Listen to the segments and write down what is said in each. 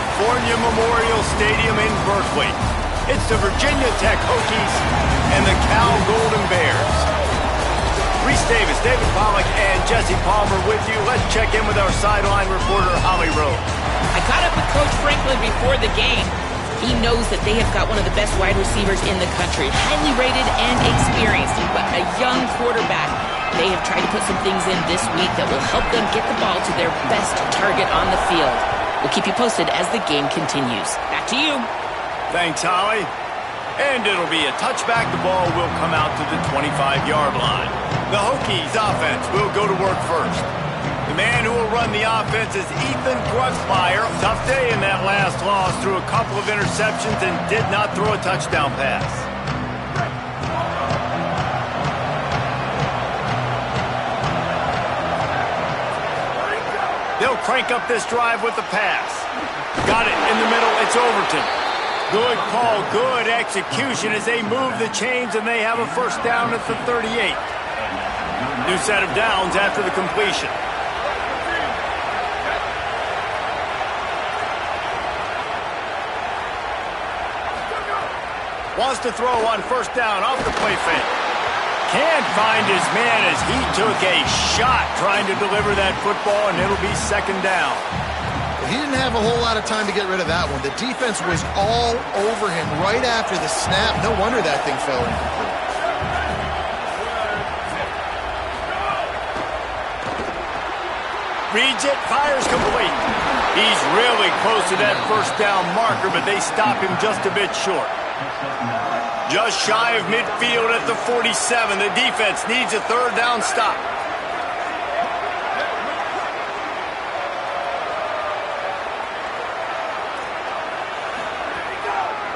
California Memorial Stadium in Berkeley. It's the Virginia Tech Hokies and the Cal Golden Bears. Reese Davis, David Pollack, and Jesse Palmer with you. Let's check in with our sideline reporter, Holly Rowe. I caught up with Coach Franklin before the game. He knows that they have got one of the best wide receivers in the country, highly rated and experienced, but a young quarterback. They have tried to put some things in this week that will help them get the ball to their best target on the field. We'll keep you posted as the game continues. Back to you. Thanks, Holly. And it'll be a touchback. The ball will come out to the 25-yard line. The Hokies offense will go to work first. The man who will run the offense is Ethan Gruxmeyer. Tough day in that last loss. Threw a couple of interceptions and did not throw a touchdown pass. They'll crank up this drive with the pass. Got it in the middle. It's Overton. Good call, good execution as they move the chains and they have a first down at the 38. New set of downs after the completion. Wants to throw on first down off the play fake. Can't find his man as he took a shot trying to deliver that football, and it'll be second down. He didn't have a whole lot of time to get rid of that one. The defense was all over him right after the snap. No wonder that thing fell incomplete. Reads it, fires complete. He's really close to that first down marker, but they stop him just a bit short. Just shy of midfield at the 47. The defense needs a third down stop.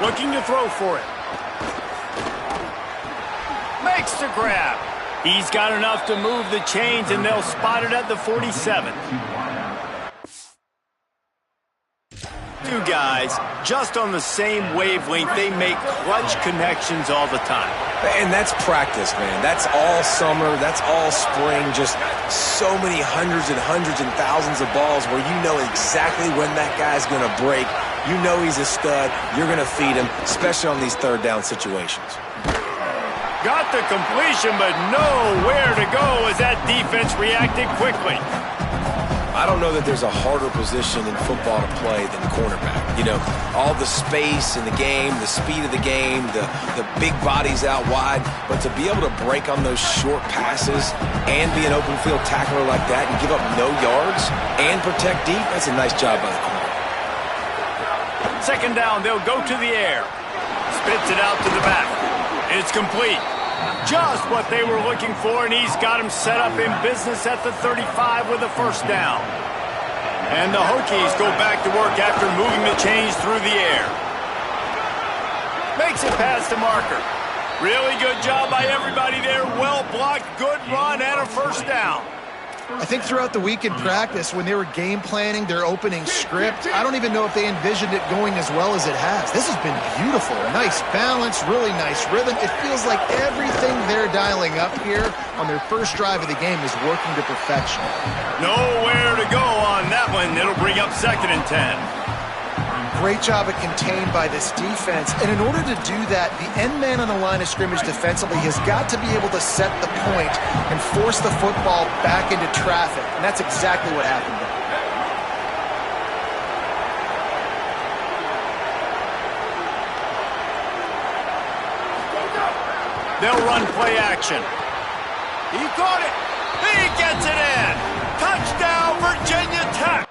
Looking to throw for it. Makes the grab. He's got enough to move the chains, and they'll spot it at the 47. Two guys just on the same wavelength. They make clutch connections all the time. And that's practice, man. That's all summer. That's all spring. Just so many hundreds and thousands of balls where you know exactly when that guy's going to break. You know he's a stud. You're going to feed him, especially on these third down situations. Got the completion, but nowhere to go as that defense reacted quickly. I don't know that there's a harder position in football to play than cornerback. You know, all the space in the game, the speed of the game, the big bodies out wide. But to be able to break on those short passes and be an open field tackler like that and give up no yards and protect deep, that's a nice job by the corner. Second down, they'll go to the air. Spits it out to the back. It's complete. Just what they were looking for, and he's got him set up in business at the 35 with a first down. And the Hokies go back to work after moving the chains through the air. Makes it past the marker. Really good job by everybody there. Well blocked, good run, and a first down. I think throughout the week in practice, when they were game planning their opening script, I don't even know if they envisioned it going as well as it has. This has been beautiful. Nice balance, really nice rhythm. It feels like everything they're dialing up here on their first drive of the game is working to perfection. Nowhere to go on that one. It'll bring up second and 10. Great job at contained by this defense. And in order to do that, the end man on the line of scrimmage defensively has got to be able to set the point and force the football back into traffic. And that's exactly what happened there. They'll run play action. He caught it. He gets it in. Touchdown, Virginia Tech.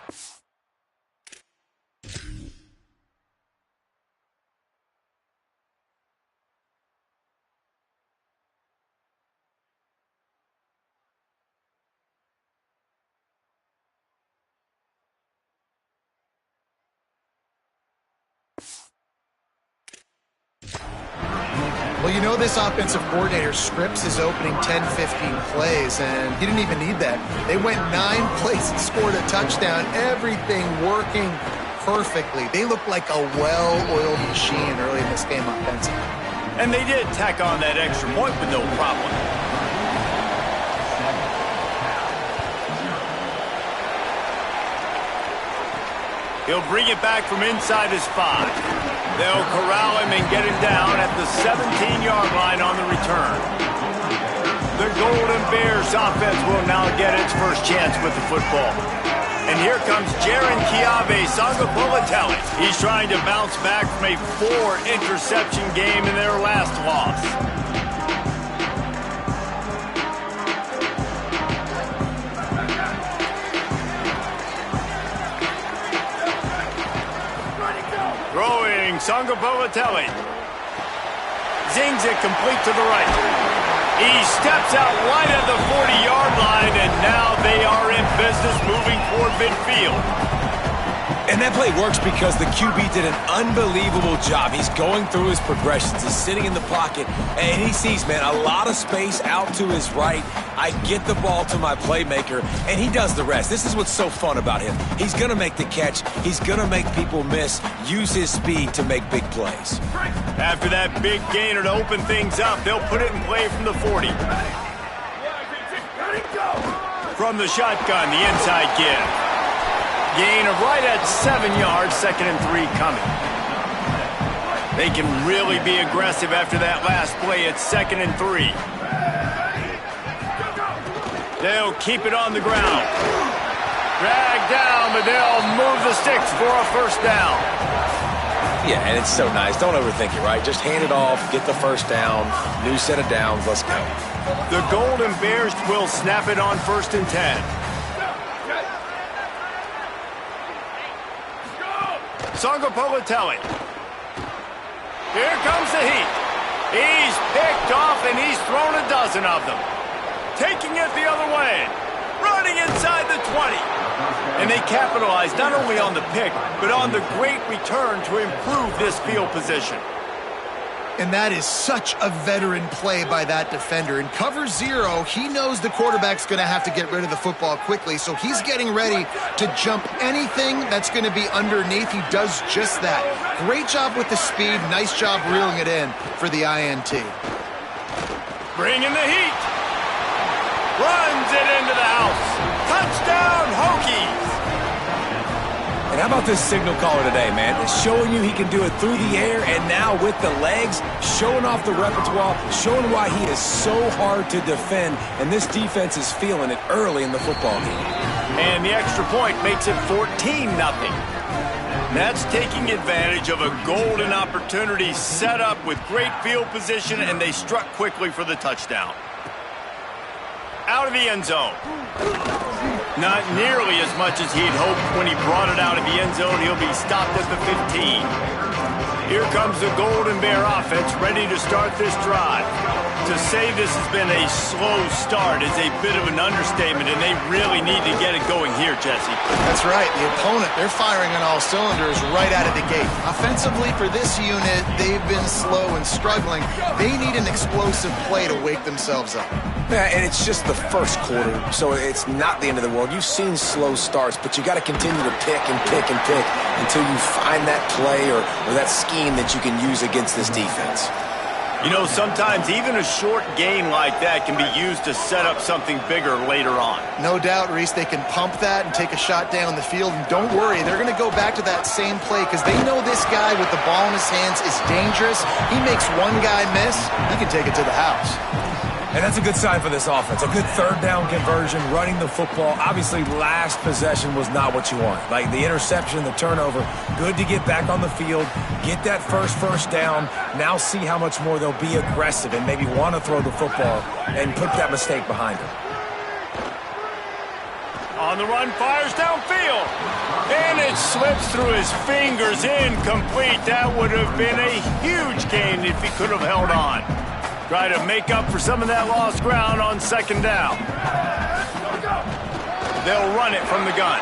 Well, you know this offensive coordinator scripts his opening 10, 15 plays, and he didn't even need that. They went 9 plays and scored a touchdown, everything working perfectly. They looked like a well-oiled machine early in this game offensively. And they did tack on that extra point with no problem. He'll bring it back from inside his 5. They'll corral him and get him down at the 17-yard line on the return. The Golden Bears offense will now get its first chance with the football. And here comes Jaron Kiave Sangapolatelli. He's trying to bounce back from a 4-interception game in their last loss. Throwing Sangapolatelli. Zings it complete to the right. He steps out wide at the 40-yard line, and now they are in business moving toward midfield. And that play works because the QB did an unbelievable job. He's going through his progressions. He's sitting in the pocket, and he sees, man, a lot of space out to his right. I get the ball to my playmaker, and he does the rest. This is what's so fun about him. He's going to make the catch. He's going to make people miss, use his speed to make big plays. After that big gainer to open things up, they'll put it in play from the 40. From the shotgun, the inside give. Gain of right at 7 yards, 2nd and 3 coming. They can really be aggressive after that last play at 2nd and 3. They'll keep it on the ground. Drag down, but they'll move the sticks for a first down. Yeah, and it's so nice. Don't overthink it, right? Just hand it off, get the first down, new set of downs, let's go. The Golden Bears will snap it on 1st and 10. Sangapolatelli. Here comes the heat. He's picked off, and he's thrown a dozen of them. Taking it the other way. Running inside the 20. And they capitalize not only on the pick, but on the great return to improve this field position. And that is such a veteran play by that defender. In cover 0, he knows the quarterback's going to have to get rid of the football quickly, so he's getting ready to jump anything that's going to be underneath. He does just that. Great job with the speed. Nice job reeling it in for the INT. Bringing the heat. Runs it into the house. Touchdown, Hokies. And how about this signal caller today, man? It's showing you he can do it through the air and now with the legs, showing off the repertoire, showing why he is so hard to defend, and this defense is feeling it early in the football game. And the extra point makes it 14-0. That's taking advantage of a golden opportunity set up with great field position, and they struck quickly for the touchdown. Out of the end zone. Not nearly as much as he'd hoped when he brought it out of the end zone. He'll be stopped at the 15. Here comes the Golden Bear offense ready to start this drive. To say this has been a slow start is a bit of an understatement, and they really need to get it going here, Jesse. That's right. The opponent, they're firing on all cylinders right out of the gate. Offensively, for this unit, they've been slow and struggling. They need an explosive play to wake themselves up. Yeah, and it's just the first quarter, so it's not the end of the world. You've seen slow starts, but you got to continue to pick and pick and pick until you find that play or that scheme that you can use against this defense. You know, sometimes even a short gain like that can be used to set up something bigger later on. No doubt, Reese, they can pump that and take a shot down the field. And don't worry, they're going to go back to that same play because they know this guy with the ball in his hands is dangerous. He makes one guy miss, he can take it to the house. And that's a good sign for this offense. A good third down conversion, running the football. Obviously, last possession was not what you want. Like the interception, the turnover. Good to get back on the field, get that first down. Now see how much more they'll be aggressive and maybe want to throw the football and put that mistake behind them. On the run, fires downfield. And it slips through his fingers, incomplete. That would have been a huge gain if he could have held on. Try to make up for some of that lost ground on 2nd down. They'll run it from the gun.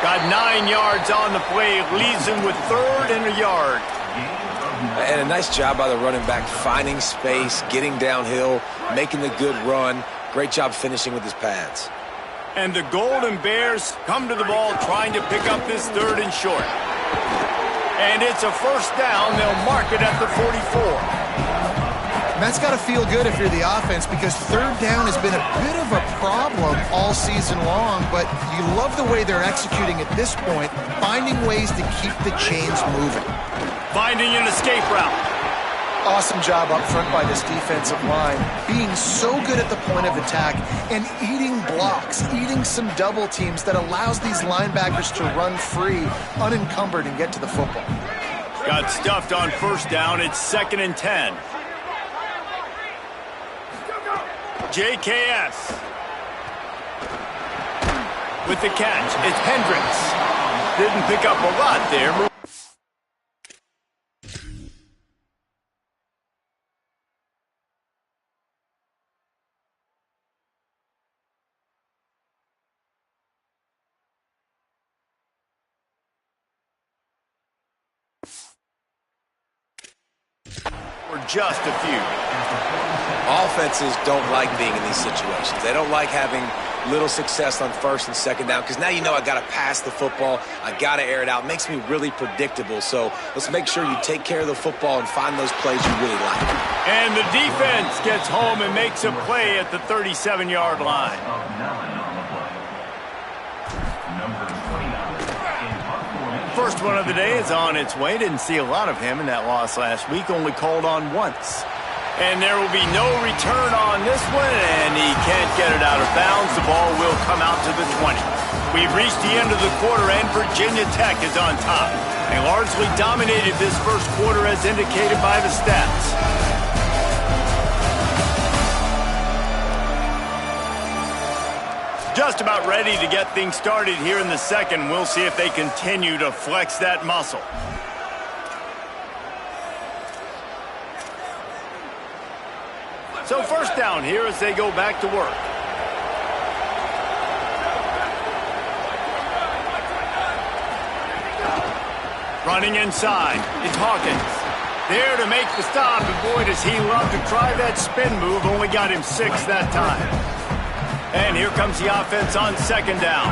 Got 9 yards on the play, leaves him with 3rd and a yard. And a nice job by the running back, finding space, getting downhill, making the good run. Great job finishing with his pads. And the Golden Bears come to the ball trying to pick up this 3rd and short. And it's a first down. They'll mark it at the 44. And that's got to feel good if you're the offense, because third down has been a bit of a problem all season long, but you love the way they're executing at this point, finding ways to keep the chains moving. Finding an escape route. Awesome job up front by this defensive line, being so good at the point of attack and eating blocks, eating some double teams that allows these linebackers to run free, unencumbered, and get to the football. Got stuffed on first down. It's 2nd and 10. JKS. With the catch, it's Hendricks. Didn't pick up a lot there. Or just a few. Offenses don't like being in these situations. They don't like having little success on first and second down, because now you know I got to pass the football. I got to air it out. It makes me really predictable. So let's make sure you take care of the football and find those plays you really like. And the defense gets home and makes a play at the 37-yard line. First one of the day is on its way. Didn't see a lot of him in that loss last week. Only called on once. And there will be no return on this one, and he can't get it out of bounds. The ball will come out to the 20. We've reached the end of the quarter, and Virginia Tech is on top. They largely dominated this first quarter as indicated by the stats. Just about ready to get things started here in the second. We'll see if they continue to flex that muscle. So first down here as they go back to work. Running inside, it's Hawkins. There to make the stop, and boy, does he love to try that spin move. Only got him 6 that time. And here comes the offense on second down.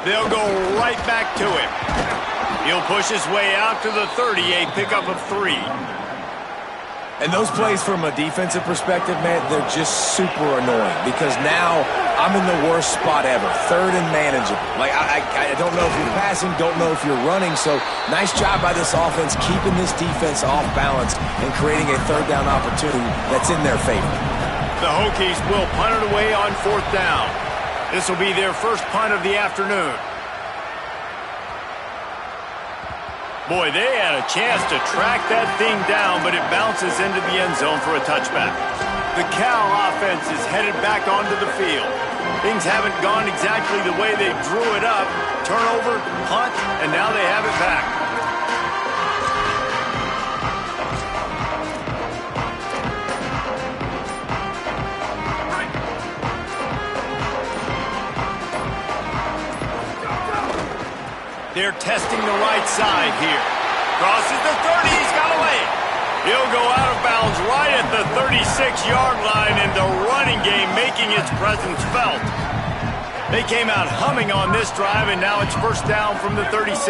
They'll go right back to him. He'll push his way out to the 30, a pickup of 3. And those plays from a defensive perspective, man, they're just super annoying, because now I'm in the worst spot ever, third and manageable. Like, I don't know if you're passing, don't know if you're running, so nice job by this offense keeping this defense off balance and creating a third down opportunity that's in their favor. The Hokies will punt it away on fourth down. This will be their first punt of the afternoon. Boy, they had a chance to track that thing down, but it bounces into the end zone for a touchback. The Cal offense is headed back onto the field. Things haven't gone exactly the way they drew it up. Turnover, punt, and now they have it back. They're testing the right side here. Crosses the 30, he's got away. He'll go out of bounds right at the 36-yard line, and the running game making its presence felt. They came out humming on this drive, and now it's first down from the 36.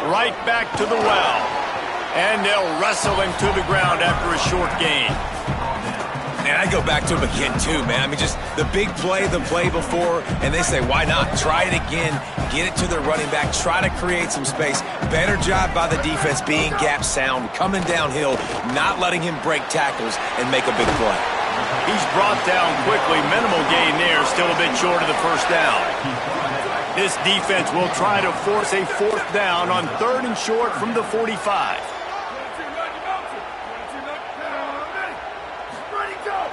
Right back to the well. And they'll wrestle him to the ground after a short gain. And I go back to him again, too, man. I mean, just the big play, the play before, and they say, why not? Try it again, get it to their running back, try to create some space. Better job by the defense being gap sound, coming downhill, not letting him break tackles and make a big play. He's brought down quickly. Minimal gain there, still a bit short of the first down. This defense will try to force a fourth down on third and short from the 45.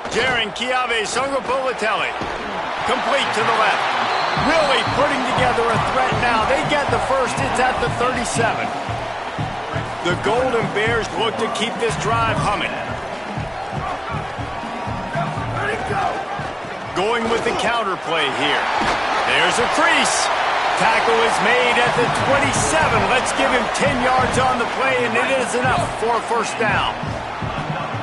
Jaron Chiave Songapolatelli. Complete to the left. Really putting together a threat now. They get the first. It's at the 37. The Golden Bears look to keep this drive humming. Going with the counter play here. There's a crease. Tackle is made at the 27. Let's give him 10 yards on the play, and it is enough for a first down.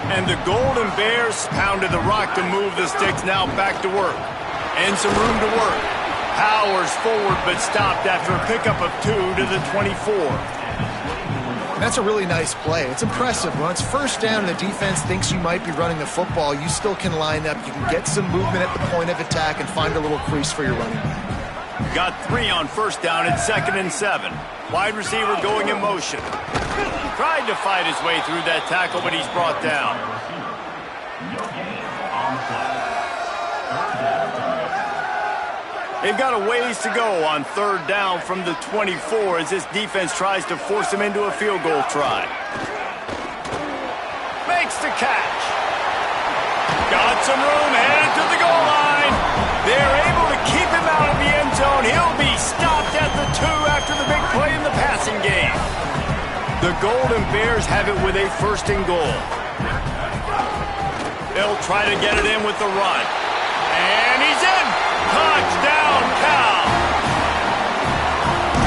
And the Golden Bears pounded the rock to move the sticks, now back to work. And some room to work. Powers forward, but stopped after a pickup of 2 to the 24. And that's a really nice play. It's impressive. When it's first down and the defense thinks you might be running the football, you still can line up. You can get some movement at the point of attack and find a little crease for your running back. Got 3 on first down at 2nd and 7. Wide receiver going in motion. Tried to fight his way through that tackle, but he's brought down. They've got a ways to go on 3rd down from the 24 as this defense tries to force him into a field goal try. Makes the catch. Got some room, headed to the goal line. They're able to keep him out of the end zone. He'll be stopped at the 2 after the big play in the passing game. The Golden Bears have it with a 1st and goal. They'll try to get it in with the run. And he's in. Touchdown, Cal.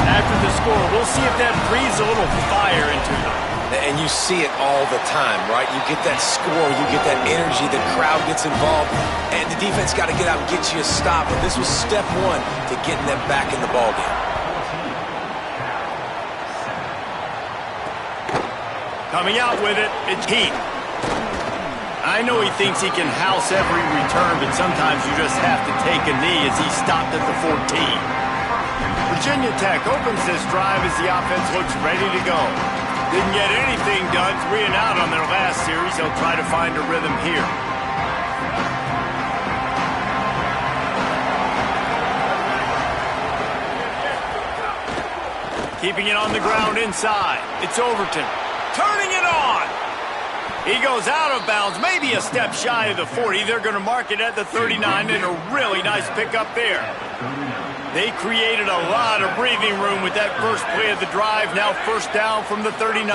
After the score, we'll see if that breathes a little fire into them. And you see it all the time, right? You get that score, you get that energy, the crowd gets involved, and the defense got to get out and get you a stop. And this was step 1 to getting them back in the ballgame. Coming out with it, it's Heath. I know he thinks he can house every return, but sometimes you just have to take a knee as he's stopped at the 14. Virginia Tech opens this drive as the offense looks ready to go. Didn't get anything done 3 and out on their last series. They'll try to find a rhythm here. Keeping it on the ground inside. It's Overton. Turning it on. He goes out of bounds, maybe a step shy of the 40. They're going to mark it at the 39, and a really nice pickup there. They created a lot of breathing room with that first play of the drive. Now 1st down from the 39.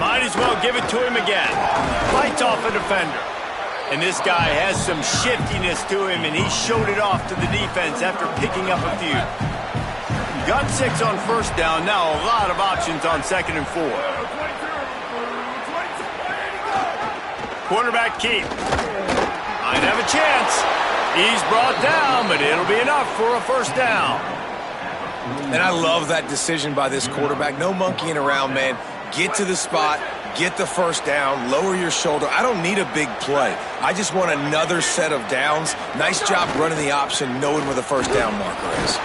Might as well give it to him again. Fights off a defender. And this guy has some shiftiness to him, and he showed it off to the defense after picking up a few. Got 6 on 1st down. Now a lot of options on 2nd and 4. Quarterback Keith. Might have a chance. He's brought down, but it'll be enough for a 1st down. And I love that decision by this quarterback. No monkeying around, man. Get to the spot, get the 1st down, lower your shoulder. I don't need a big play. I just want another set of downs. Nice job running the option, knowing where the 1st down marker is.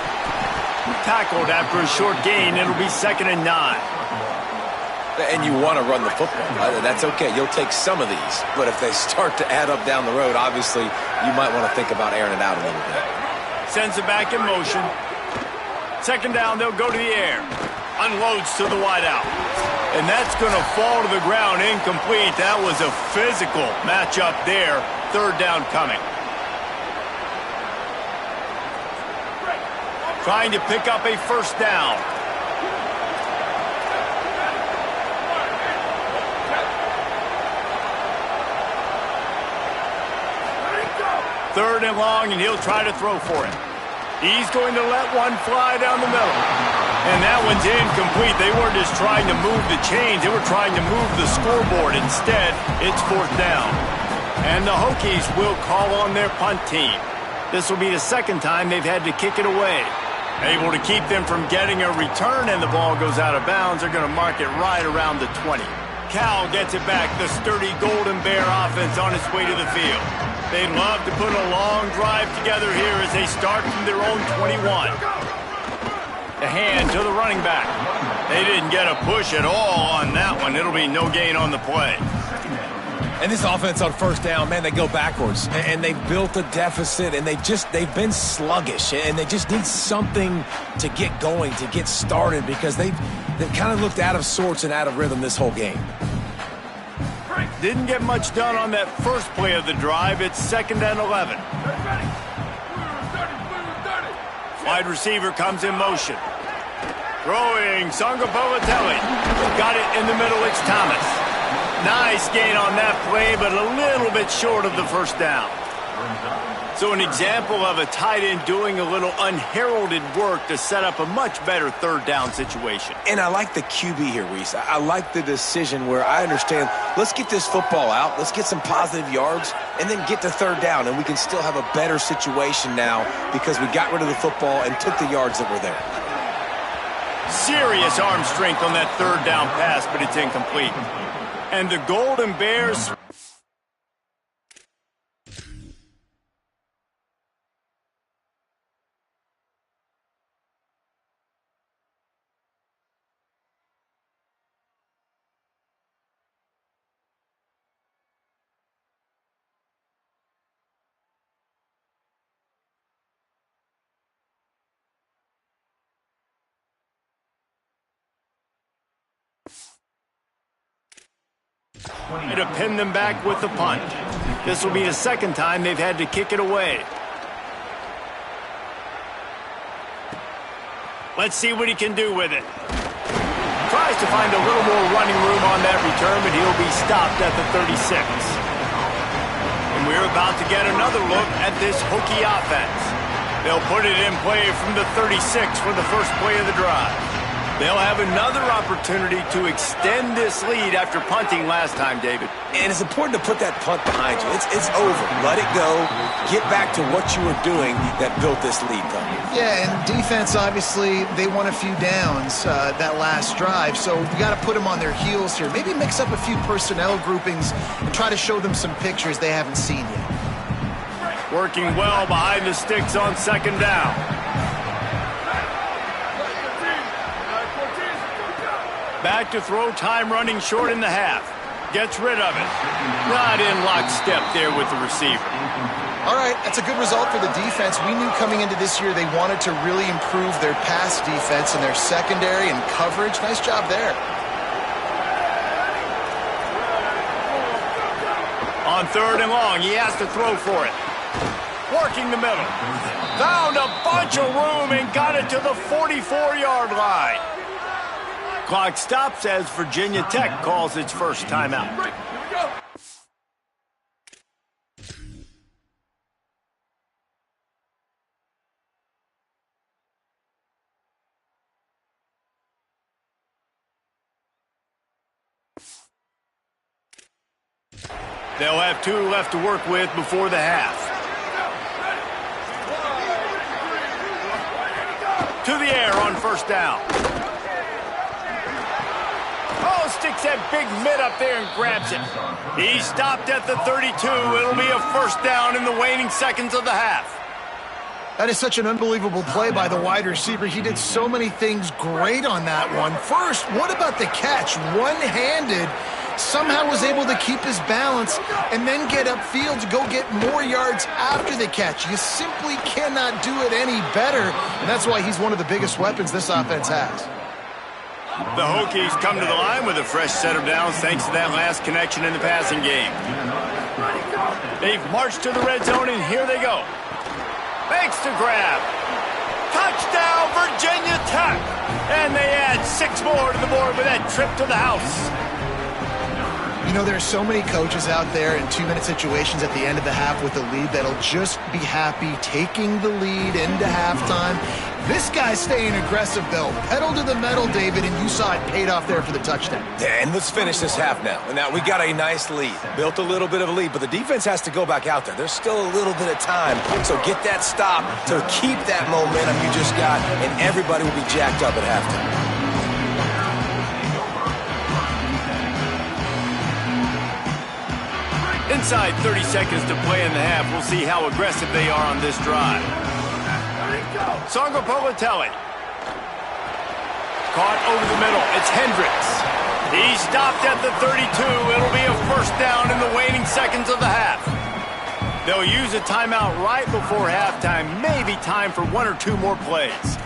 Tackled after a short gain. It'll be 2nd and 9. And you want to run the football. That's okay. You'll take some of these. But if they start to add up down the road, obviously, you might want to think about airing it out a little bit. Sends it back in motion. 2nd down, they'll go to the air. Unloads to the wideout. And that's going to fall to the ground incomplete. That was a physical matchup there. 3rd down coming. Trying to pick up a 1st down. Third and long, and he'll try to throw for it. He's going to let one fly down the middle. And that one's incomplete. They weren't just trying to move the chains. They were trying to move the scoreboard. Instead, it's 4th down. And the Hokies will call on their punt team. This will be the 2nd time they've had to kick it away. Able to keep them from getting a return, and the ball goes out of bounds. They're going to mark it right around the 20. Cal gets it back. The sturdy Golden Bear offense on its way to the field. They'd love to put a long drive together here as they start from their own 21. The hand to the running back. They didn't get a push at all on that one. It'll be no gain on the play. And this offense on 1st down, man, they go backwards. And they've built a deficit, and they've been sluggish. And they just need something to get going, to get started, because they've kind of looked out of sorts and out of rhythm this whole game. Didn't get much done on that first play of the drive. It's 2nd and 11. Wide receiver comes in motion. Throwing, Sangapavatelli. Got it in the middle, it's Thomas. Nice gain on that play, but a little bit short of the 1st down. So an example of a tight end doing a little unheralded work to set up a much better 3rd down situation. And I like the QB here, Reese. I like the decision where I understand, let's get this football out, let's get some positive yards, and then get to 3rd down, and we can still have a better situation now because we got rid of the football and took the yards that were there. Serious arm strength on that third down pass, but it's incomplete. And the Golden Bears... to pin them back with the punt. This will be the second time they've had to kick it away. Let's see what he can do with it. Tries to find a little more running room on that return, but he'll be stopped at the 36. And we're about to get another look at this Hokie offense. They'll put it in play from the 36 for the first play of the drive. They'll have another opportunity to extend this lead after punting last time, David. And it's important to put that punt behind you. It's over. Let it go. Get back to what you were doing that built this lead, though. Yeah, and defense, obviously, they won a few downs that last drive, so you got to put them on their heels here. Maybe mix up a few personnel groupings and try to show them some pictures they haven't seen yet. Working well behind the sticks on second down. Back to throw, time running short in the half. Gets rid of it. Not in lockstep there with the receiver. All right, that's a good result for the defense. We knew coming into this year they wanted to really improve their pass defense and their secondary and coverage. Nice job there. On third and long, he has to throw for it. Working the middle. Found a bunch of room and got it to the 44-yard line. Clock stops as Virginia Tech calls its first timeout. They'll have 2 left to work with before the half. To the air on first down. Oh, sticks that big mitt up there and grabs it. He stopped at the 32. It'll be a first down in the waning seconds of the half. That is such an unbelievable play by the wide receiver. He did so many things great on that one. First, what about the catch? One-handed, somehow was able to keep his balance and then get upfield to go get more yards after the catch. You simply cannot do it any better, and that's why he's one of the biggest weapons this offense has. The Hokies come to the line with a fresh set of downs thanks to that last connection in the passing game. They've marched to the red zone, and here they go. Makes the grab. Touchdown, Virginia Tech. And they add 6 more to the board with that trip to the house. You know, there are so many coaches out there in 2-minute situations at the end of the half with a lead that'll just be happy taking the lead into halftime. This guy's staying aggressive, though. Pedal to the metal, David, and you saw it paid off there for the touchdown. And let's finish this half now. Now, we got a nice lead. Built a little bit of a lead, but the defense has to go back out there. There's still a little bit of time, so get that stop to keep that momentum you just got, and everybody will be jacked up at halftime. Inside 30 seconds to play in the half. We'll see how aggressive they are on this drive. Songo Politelli. Caught over the middle. It's Hendricks. He stopped at the 32. It'll be a first down in the waning seconds of the half. They'll use a timeout right before halftime. Maybe time for 1 or 2 more plays.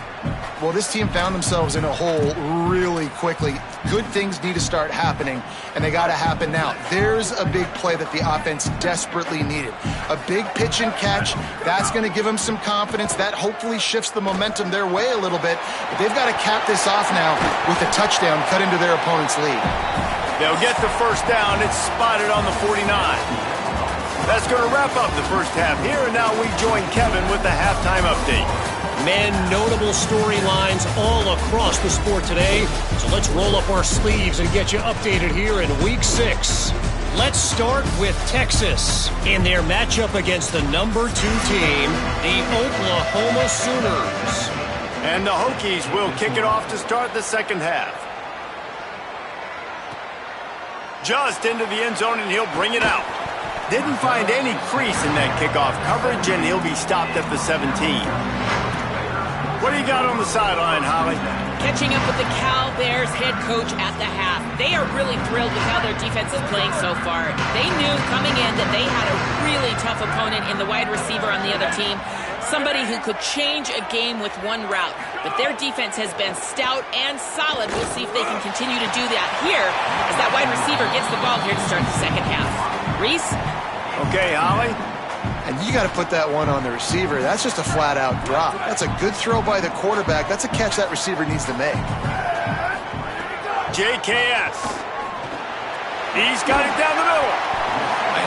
Well, this team found themselves in a hole really quickly. Good things need to start happening, and they got to happen now. There's a big play that the offense desperately needed. A big pitch and catch. That's going to give them some confidence. That hopefully shifts the momentum their way a little bit. But they've got to cap this off now with a touchdown cut into their opponent's lead. They'll get the first down. It's spotted on the 49. That's going to wrap up the first half here, and now we join Kevin with the halftime update. Man, notable storylines all across the sport today. So let's roll up our sleeves and get you updated here in Week 6. Let's start with Texas in their matchup against the number 2 team, the Oklahoma Sooners. And the Hokies will kick it off to start the second half. Just into the end zone, and he'll bring it out. Didn't find any crease in that kickoff coverage, and he'll be stopped at the 17. What do you got on the sideline, Holly? Catching up with the Cal Bears head coach at the half. They are really thrilled with how their defense is playing so far. They knew coming in that they had a really tough opponent in the wide receiver on the other team, somebody who could change a game with one route. But their defense has been stout and solid. We'll see if they can continue to do that here as that wide receiver gets the ball here to start the second half. Reese? Okay, Holly. And you got to put that one on the receiver. That's just a flat-out drop. That's a good throw by the quarterback. That's a catch that receiver needs to make. JKS. He's got it down the middle.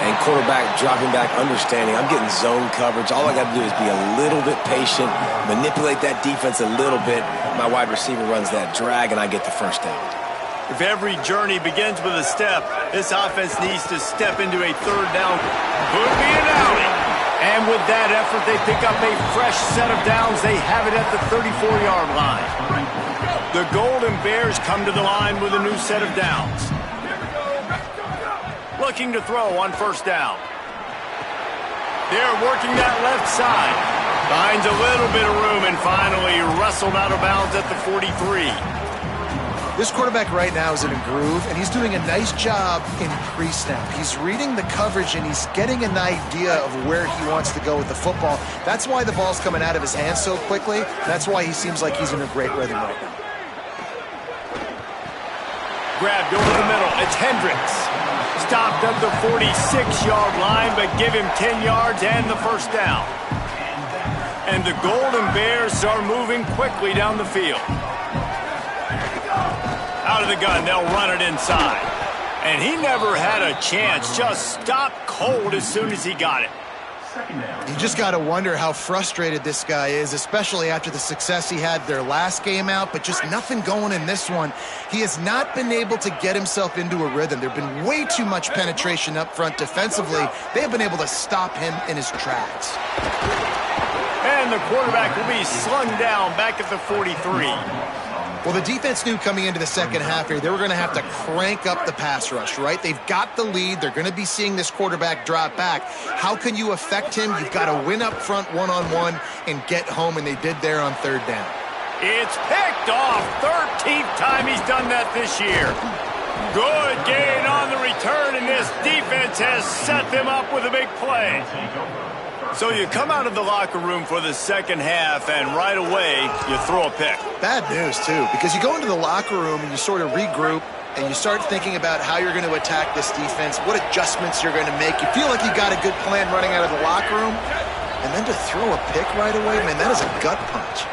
And quarterback dropping back, understanding I'm getting zone coverage. All I got to do is be a little bit patient, manipulate that defense a little bit. My wide receiver runs that drag, and I get the first down. If every journey begins with a step, this offense needs to step into a third down. Could be an alley. And with that effort, they pick up a fresh set of downs. They have it at the 34-yard line. The Golden Bears come to the line with a new set of downs. Looking to throw on first down. They're working that left side. Finds a little bit of room and finally wrestled out of bounds at the 43. This quarterback right now is in a groove, and he's doing a nice job in pre-snap. He's reading the coverage, and he's getting an idea of where he wants to go with the football. That's why the ball's coming out of his hands so quickly. That's why he seems like he's in a great rhythm right now. Grabbed over the middle. It's Hendricks. Stopped at the 46-yard line, but give him 10 yards and the first down. And the Golden Bears are moving quickly down the field. Out of the gun, they'll run it inside. And he never had a chance, just stopped cold as soon as he got it. You just got to wonder how frustrated this guy is, especially after the success he had their last game out, but just nothing going in this one. He has not been able to get himself into a rhythm. There have been way too much penetration up front defensively. They have been able to stop him in his tracks. And the quarterback will be slung down back at the 43. Well, the defense knew coming into the second half here, they were going to have to crank up the pass rush, right? They've got the lead. They're going to be seeing this quarterback drop back. How can you affect him? You've got to win up front one-on-one and get home, and they did there on third down. It's picked off. 13th time he's done that this year. Good gain on the return, and this defense has set them up with a big play. So you come out of the locker room for the second half, and right away, you throw a pick. Bad news, too, because you go into the locker room and you sort of regroup, and you start thinking about how you're going to attack this defense, what adjustments you're going to make. You feel like you got a good plan running out of the locker room, and then to throw a pick right away, man, that is a gut punch.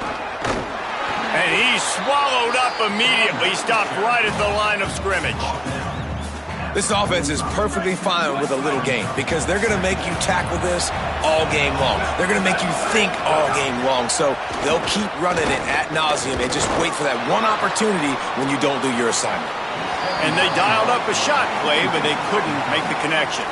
And he swallowed up immediately, stopped right at the line of scrimmage. This offense is perfectly fine with a little game because they're going to make you tackle this all game long. They're going to make you think all game long. So they'll keep running it ad nauseum and just wait for that one opportunity when you don't do your assignment. And they dialed up a shot play, but they couldn't make the connection.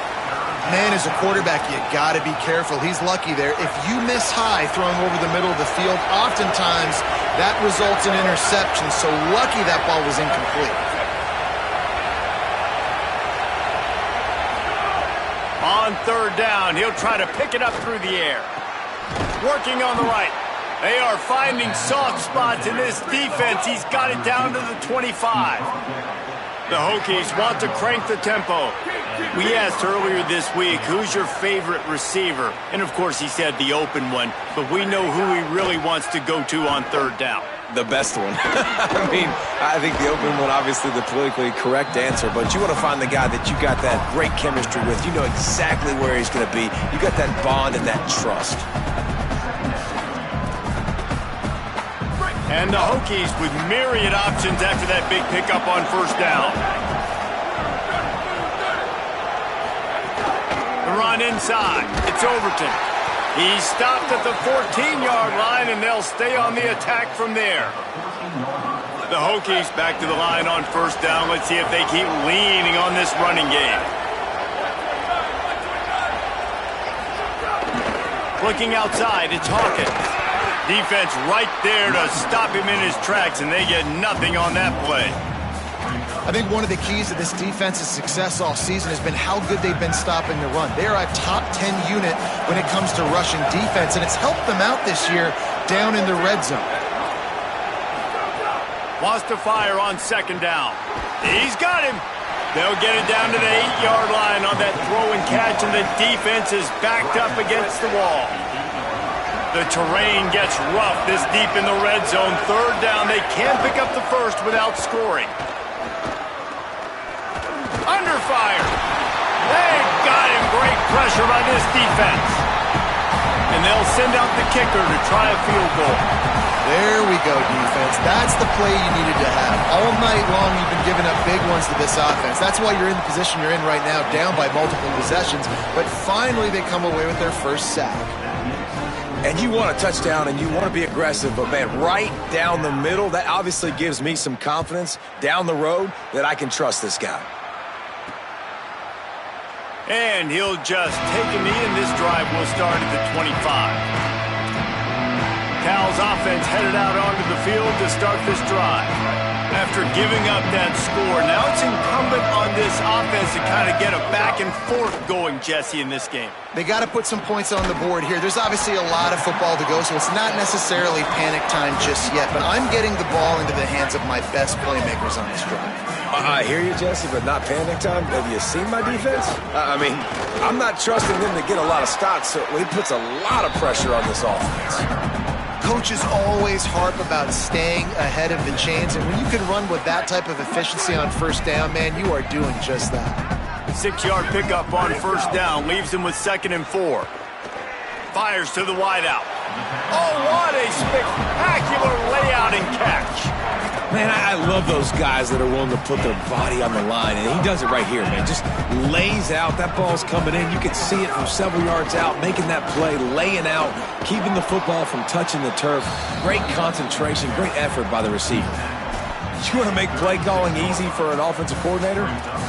Man, as a quarterback, you got to be careful. He's lucky there. If you miss high throwing over the middle of the field, oftentimes that results in interception. So lucky that ball was incomplete. On third down, he'll try to pick it up through the air. Working on the right. They are finding soft spots in this defense. He's got it down to the 25. The Hokies want to crank the tempo. We asked earlier this week, who's your favorite receiver? And, of course, he said the open one. But we know who he really wants to go to on third down. The best one. I mean, I think the open one, obviously the politically correct answer, but you want to find the guy that you got that great chemistry with. You know exactly where he's going to be. You got that bond and that trust. And the Hokies with myriad options after that big pickup on first down. The run inside. It's Overton. He's stopped at the 14-yard line, and they'll stay on the attack from there. The Hokies back to the line on first down. Let's see if they keep leaning on this running game. Looking outside, it's Hawkins. Defense right there to stop him in his tracks, and they get nothing on that play. I think one of the keys to this defense's success all season has been how good they've been stopping the run. They're a top 10 unit when it comes to rushing defense, and it's helped them out this year down in the red zone. Wants to fire on second down. He's got him. They'll get it down to the 8-yard line on that throw and catch, and the defense is backed up against the wall. The terrain gets rough this deep in the red zone. Third down, they can't pick up the first without scoring. Under fire. They got him. Great pressure by this defense. And they'll send out the kicker to try a field goal. There we go, defense. That's the play you needed to have. All night long, you've been giving up big ones to this offense. That's why you're in the position you're in right now, down by multiple possessions. But finally, they come away with their first sack. And you want a touchdown and you want to be aggressive, but man, right down the middle, that obviously gives me some confidence down the road that I can trust this guy. And he'll just take a knee, and this drive will start at the 25. Cal's offense headed out onto the field to start this drive. After giving up that score, now it's incumbent on this offense to kind of get a back and forth going, Jesse, in this game. They got to put some points on the board here. There's obviously a lot of football to go, so it's not necessarily panic time just yet, but I'm getting the ball into the hands of my best playmakers on this drive. I hear you, Jesse, but not panic time. Have you seen my defense? I mean, I'm not trusting them to get a lot of stops, so he puts a lot of pressure on this offense. Coaches always harp about staying ahead of the chains, and when you can run with that type of efficiency on first down, man, you are doing just that. 6-yard pickup on first down leaves him with 2nd and 4. Fires to the wideout. Oh, what a spectacular layout and catch. Man, I love those guys that are willing to put their body on the line, and he does it right here, man. Just lays out. That ball's coming in. You can see it from several yards out, making that play, laying out, keeping the football from touching the turf. Great concentration, great effort by the receiver. You want to make play calling easy for an offensive coordinator?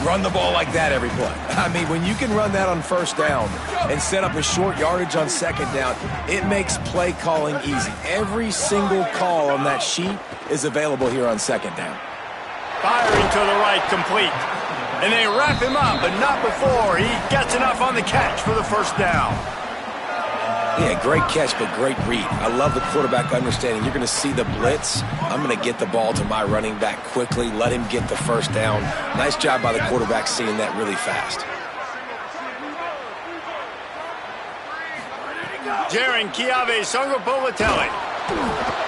Run the ball like that every play. I mean, when you can run that on first down and set up a short yardage on second down, it makes play calling easy. Every single call on that sheet is available here on second down. Firing to the right, complete. And they wrap him up, but not before he gets enough on the catch for the first down. Yeah, great catch, but great read. I love the quarterback understanding. You're going to see the blitz. I'm going to get the ball to my running back quickly, let him get the first down. Nice job by the quarterback seeing that really fast. Jaron Kiave Songapolatelli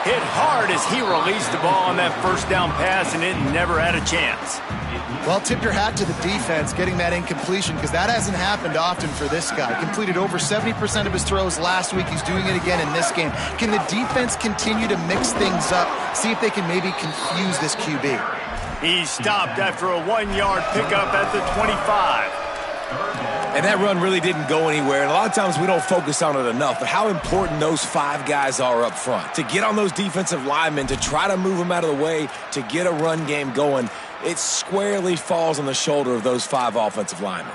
hit hard as he released the ball on that first down pass, and it never had a chance. Well, tip your hat to the defense getting that incompletion, because that hasn't happened often for this guy. Completed over 70% of his throws last week. He's doing it again in this game. Can the defense continue to mix things up, see if they can maybe confuse this QB? He stopped after a 1-yard pickup at the 25. And that run really didn't go anywhere. And a lot of times we don't focus on it enough, but how important those 5 guys are up front. To get on those defensive linemen, to try to move them out of the way, to get a run game going, it squarely falls on the shoulder of those 5 offensive linemen.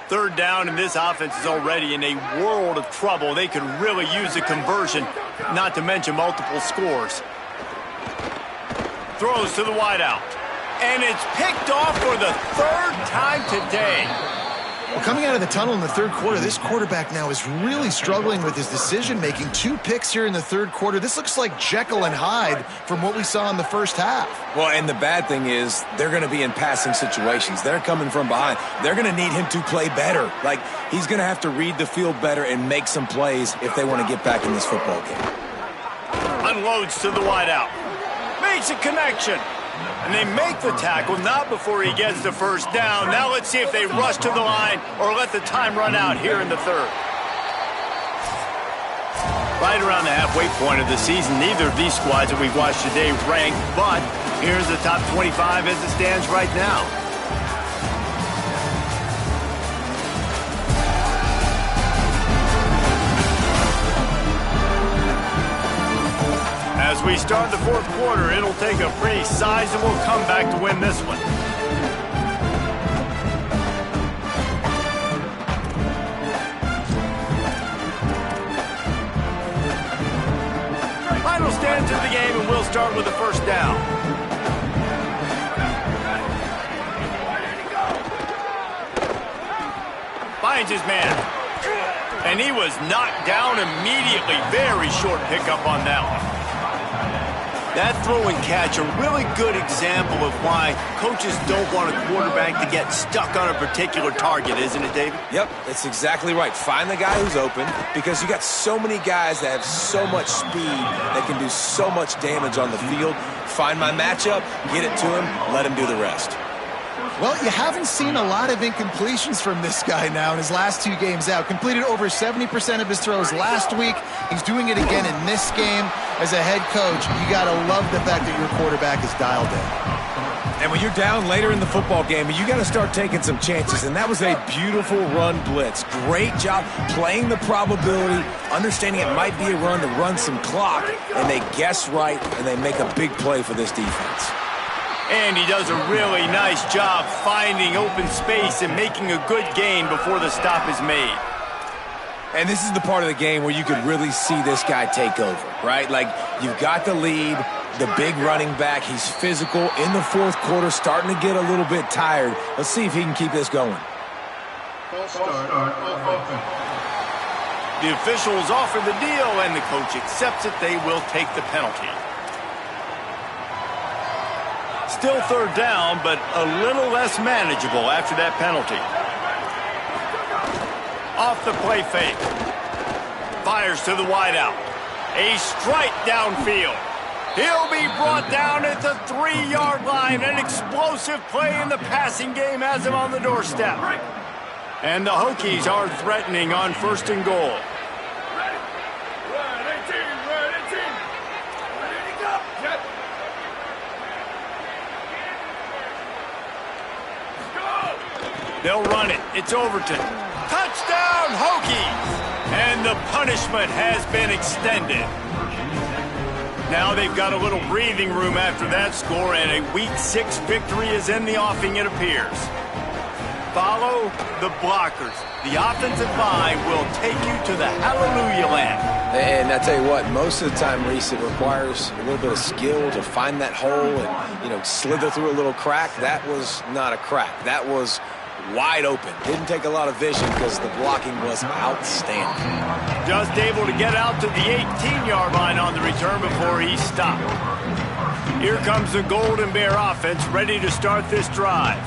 Third down, and this offense is already in a world of trouble. They could really use a conversion, not to mention multiple scores. Throws to the wideout. And it's picked off for the 3rd time today. Well, coming out of the tunnel in the third quarter, this quarterback now is really struggling with his decision-making. 2 picks here in the third quarter. This looks like Jekyll and Hyde from what we saw in the first half. Well, and the bad thing is they're going to be in passing situations. They're coming from behind. They're going to need him to play better. Like, he's going to have to read the field better and make some plays if they want to get back in this football game. Unloads to the wideout. Makes a connection. And they make the tackle, not before he gets the first down. Now let's see if they rush to the line or let the time run out here in the third. Right around the halfway point of the season, neither of these squads that we've watched today rank, but here's the top 25 as it stands right now. As we start the fourth quarter, it'll take a pretty sizable comeback to win this one. start with a first down. Finds his man. And he was knocked down immediately. Very short pickup on that one. That throw and catch, a really good example of why coaches don't want a quarterback to get stuck on a particular target, isn't it, David? Yep, that's exactly right. Find the guy who's open, because you got so many guys that have so much speed that can do so much damage on the field. Find my matchup, get it to him, let him do the rest. Well, you haven't seen a lot of incompletions from this guy now in his last 2 games out. Completed over 70% of his throws last week. He's doing it again in this game. As a head coach, you got to love the fact that your quarterback is dialed in. And when you're down later in the football game, you got to start taking some chances. And that was a beautiful run blitz. Great job playing the probability, understanding it might be a run to run some clock, and they guess right, and they make a big play for this defense. And he does a really nice job finding open space and making a good gain before the stop is made. And this is the part of the game where you could really see this guy take over, right? Like, you've got the lead, the big running back. He's physical in the fourth quarter, starting to get a little bit tired. Let's see if he can keep this going. The officials offer the deal, and the coach accepts it. They will take the penalty. Still third down, but a little less manageable after that penalty. Off the play fake. Fires to the wideout. A strike downfield. He'll be brought down at the 3-yard line. An explosive play in the passing game has him on the doorstep. And the Hokies are threatening on 1st and goal. They'll run it. It's Overton. Touchdown, Hokies! And the punishment has been extended. Now they've got a little breathing room after that score, and a Week 6 victory is in the offing, it appears. Follow the blockers. The offensive line will take you to the hallelujah land. And I tell you what, most of the time, Reese, it requires a little bit of skill to find that hole and, slither through a little crack. That was not a crack. That was wide open. Didn't take a lot of vision because the blocking was outstanding. Just able to get out to the 18-yard line on the return before he stopped. Here comes the Golden Bear offense ready to start this drive.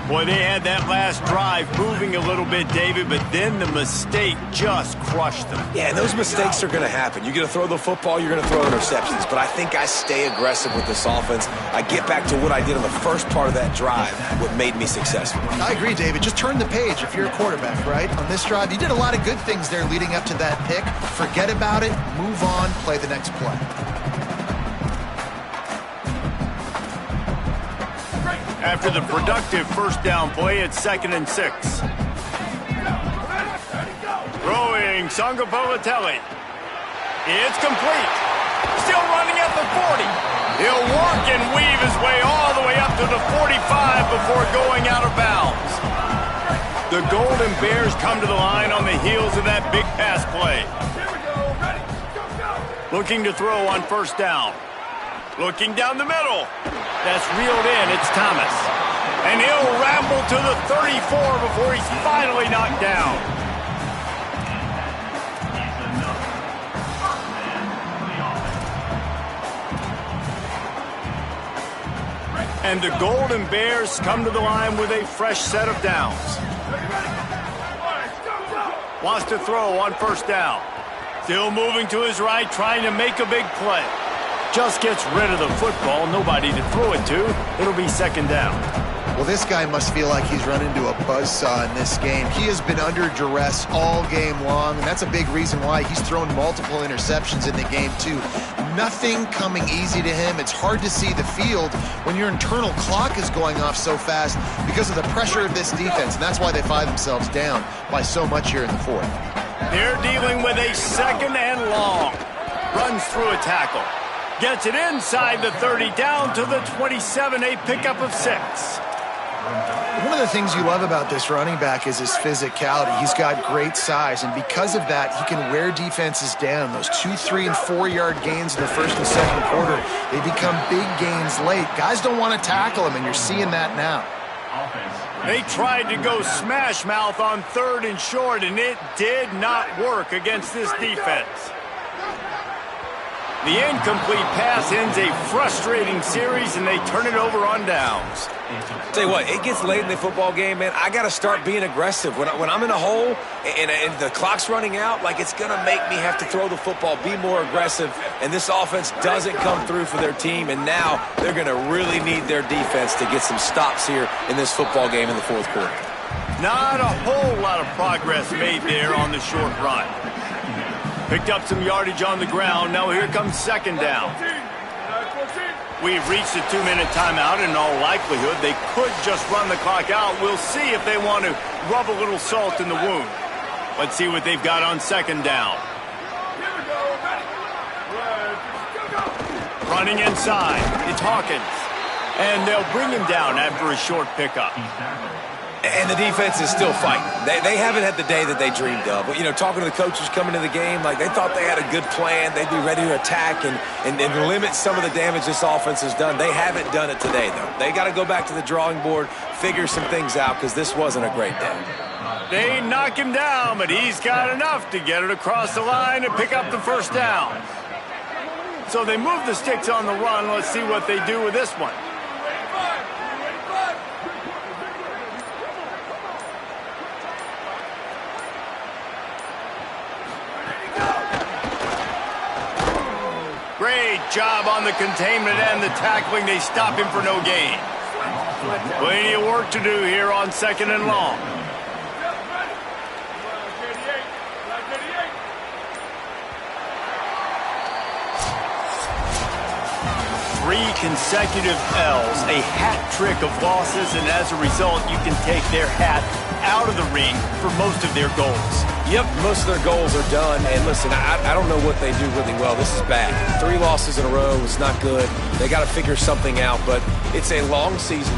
Boy, they had that last drive moving a little bit, David, but then the mistake just crushed them. Yeah, and those mistakes are going to happen. You're going to throw the football, you're going to throw interceptions, but I think I stay aggressive with this offense. I get back to what I did on the first part of that drive, what made me successful. I agree, David. Just turn the page if you're a quarterback, right? On this drive, you did a lot of good things there leading up to that pick. Forget about it, move on, play the next play. After the productive first down play, it's 2nd and 6. Throwing Sangapolatelli. It's complete. Still running at the 40. He'll walk and weave his way all the way up to the 45 before going out of bounds. The Golden Bears come to the line on the heels of that big pass play. Looking to throw on first down. Looking down the middle. That's reeled in. It's Thomas. And he'll ramble to the 34 before he's finally knocked down. And the Golden Bears come to the line with a fresh set of downs. Wants to throw on first down. Still moving to his right, trying to make a big play. Just gets rid of the football, nobody to throw it to. It'll be 2nd down. Well, this guy must feel like he's run into a buzzsaw in this game. He has been under duress all game long, and that's a big reason why he's thrown multiple interceptions in the game, too. Nothing coming easy to him. It's hard to see the field when your internal clock is going off so fast because of the pressure of this defense, and that's why they find themselves down by so much here in the 4th. They're dealing with a 2nd and long. Runs through a tackle. Gets it inside the 30, down to the 27, a pickup of 6. One of the things you love about this running back is his physicality. He's got great size, and because of that, he can wear defenses down. Those 2, 3, and 4-yard gains in the first and second quarter, they become big gains late. Guys don't want to tackle him, and you're seeing that now. They tried to go smash mouth on 3rd and short, and it did not work against this defense. The incomplete pass ends a frustrating series, and they turn it over on downs. Tell you what, it gets late in the football game, man. I got to start being aggressive. When I'm in a hole and the clock's running out, like, it's going to make me have to throw the football, be more aggressive, and this offense doesn't come through for their team, and now they're going to really need their defense to get some stops here in this football game in the fourth quarter. Not a whole lot of progress made there on the short run. Picked up some yardage on the ground. Now here comes second down. We've reached a 2-minute timeout. In all likelihood, they could just run the clock out. We'll see if they want to rub a little salt in the wound. Let's see what they've got on second down. Running inside. It's Hawkins. And they'll bring him down after a short pickup. And the defense is still fighting. They haven't had the day that they dreamed of. But, you know, talking to the coaches coming to the game, like, they thought they had a good plan. They'd be ready to attack and limit some of the damage this offense has done. They haven't done it today, though. They got to go back to the drawing board, figure some things out, because this wasn't a great day. They knock him down, but he's got enough to get it across the line and pick up the first down. So they move the sticks on the run. Let's see what they do with this one. Great job on the containment and the tackling. They stop him for no gain. Plenty of work to do here on second and long. Three consecutive L's, a hat trick of losses, and as a result, you can take their hat out of the ring for most of their goals. Yep, most of their goals are done. And listen, I don't know what they do really well. This is bad. 3 losses in a row is not good. They got to figure something out, but it's a long season.